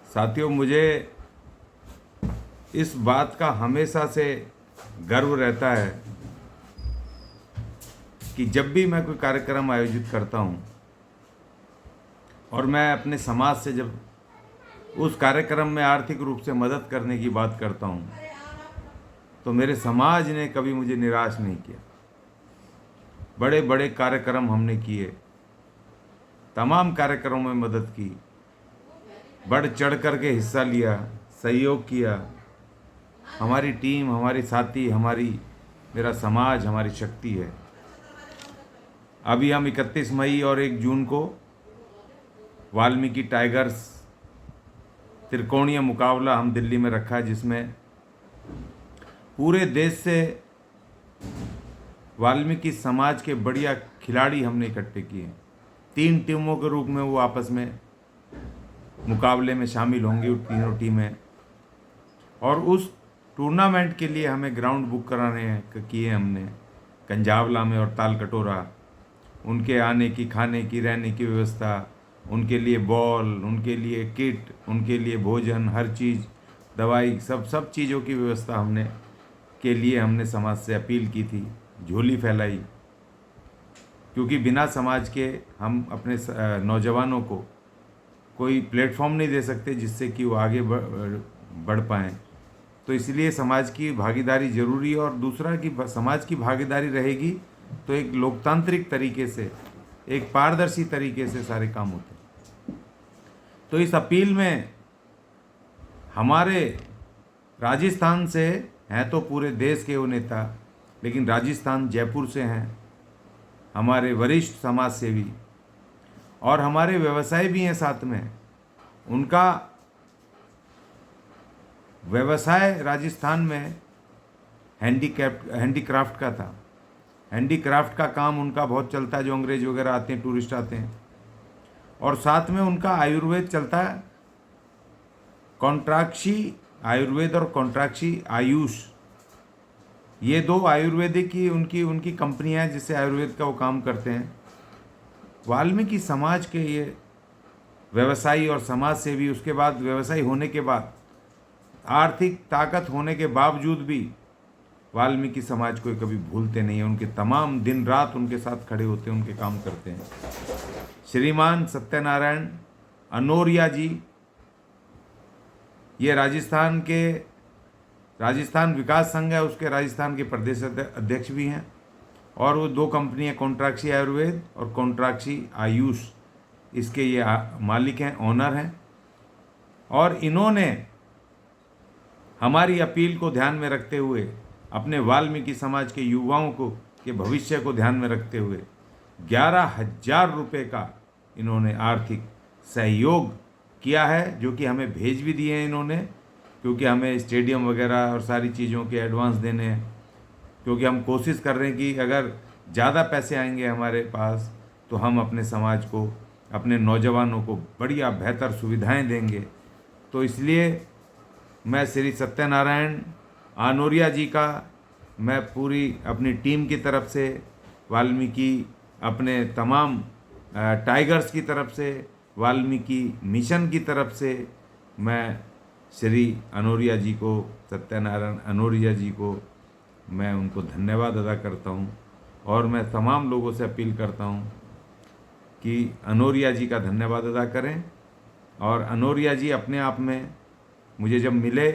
साथियों, मुझे इस बात का हमेशा से गर्व रहता है कि जब भी मैं कोई कार्यक्रम आयोजित करता हूं और मैं अपने समाज से जब उस कार्यक्रम में आर्थिक रूप से मदद करने की बात करता हूं, तो मेरे समाज ने कभी मुझे निराश नहीं किया। बड़े बड़े कार्यक्रम हमने किए, तमाम कार्यक्रमों में मदद की, बढ़ चढ़ कर के हिस्सा लिया, सहयोग किया। हमारी टीम, हमारी साथी, मेरा समाज हमारी शक्ति है। अभी हम 31 मई और 1 जून को वाल्मीकि टाइगर्स त्रिकोणीय मुकाबला हम दिल्ली में रखा है, जिसमें पूरे देश से वाल्मीकि समाज के बढ़िया खिलाड़ी हमने इकट्ठे किए। 3 टीमों के रूप में वो आपस में मुकाबले में शामिल होंगी, तीनों टीमें। और उस टूर्नामेंट के लिए हमें ग्राउंड बुक कराने किए हमने कंजावला में और ताल कटोरा। उनके आने की, खाने की, रहने की व्यवस्था, उनके लिए बॉल, उनके लिए किट, उनके लिए भोजन, हर चीज़, दवाई, सब चीज़ों की व्यवस्था हमने समाज से अपील की थी, झोली फैलाई। क्योंकि बिना समाज के हम अपने नौजवानों को कोई प्लेटफॉर्म नहीं दे सकते जिससे कि वो आगे बढ़ पाएँ। तो इसलिए समाज की भागीदारी ज़रूरी है। और दूसरा कि समाज की भागीदारी रहेगी तो एक लोकतांत्रिक तरीके से, एक पारदर्शी तरीके से सारे काम होते हैं। तो इस अपील में हमारे राजस्थान से हैं तो पूरे देश के वो नेता, लेकिन राजस्थान जयपुर से हैं हमारे वरिष्ठ समाज सेवी, और हमारे व्यवसाय भी हैं साथ में। उनका व्यवसाय राजस्थान में हैंडीक्राफ्ट का था। हैंडीक्राफ्ट का काम उनका बहुत चलता है, जो अंग्रेज वगैरह आते हैं, टूरिस्ट आते हैं। और साथ में उनका आयुर्वेद चलता है, कॉन्ट्राक्षी आयुर्वेद और कॉन्ट्राक्षी आयुष। ये 2 आयुर्वेदिक की उनकी कंपनियां हैं जिससे आयुर्वेद का वो काम करते हैं। वाल्मीकि समाज के ये व्यवसायी और समाज सेवी, उसके बाद व्यवसायी होने के बाद, आर्थिक ताकत होने के बावजूद भी वाल्मीकि समाज को कभी भूलते नहीं हैं। उनके तमाम दिन रात उनके साथ खड़े होते हैं, उनके काम करते हैं। श्रीमान सत्यनारायण अनोरिया जी, ये राजस्थान विकास संघ है, उसके राजस्थान के प्रदेश अध्यक्ष भी हैं। और वो 2 कंपनियां, कॉन्ट्राक्षी आयुर्वेद और कॉन्ट्राक्षी आयुष, इसके ये मालिक हैं, ओनर हैं। और इन्होंने हमारी अपील को ध्यान में रखते हुए, अपने वाल्मीकि समाज के युवाओं के भविष्य को ध्यान में रखते हुए 11,000 रुपये का इन्होंने आर्थिक सहयोग किया है, जो कि हमें भेज भी दिए हैं इन्होंने। क्योंकि हमें स्टेडियम वगैरह और सारी चीज़ों के एडवांस देने हैं। क्योंकि हम कोशिश कर रहे हैं कि अगर ज़्यादा पैसे आएंगे हमारे पास तो हम अपने समाज को, अपने नौजवानों को बढ़िया बेहतर सुविधाएं देंगे। तो इसलिए मैं श्री सत्यनारायण आनोरिया जी का, मैं पूरी अपनी टीम की तरफ से, वाल्मीकि अपने तमाम टाइगर्स की तरफ से, वाल्मीकि मिशन की तरफ से, मैं श्री अनोरिया जी को, सत्यनारायण अनोरिया जी को, मैं उनको धन्यवाद अदा करता हूँ। और मैं तमाम लोगों से अपील करता हूँ कि अनोरिया जी का धन्यवाद अदा करें। और अनोरिया जी अपने आप में मुझे जब मिले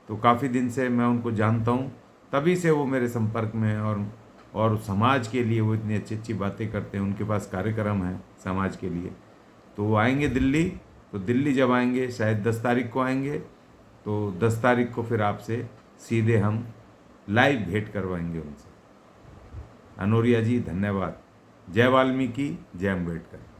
तो काफ़ी दिन से मैं उनको जानता हूँ, तभी से वो मेरे संपर्क में हैं। और समाज के लिए वो इतनी अच्छी अच्छी बातें करते हैं। उनके पास कार्यक्रम है समाज के लिए, तो वो आएंगे दिल्ली। तो दिल्ली जब आएंगे, शायद 10 तारीख को आएंगे, तो 10 तारीख को फिर आपसे सीधे हम लाइव भेंट करवाएंगे उनसे। अनोरिया जी धन्यवाद। जय वाल्मीकि, जय अम्बेडकर।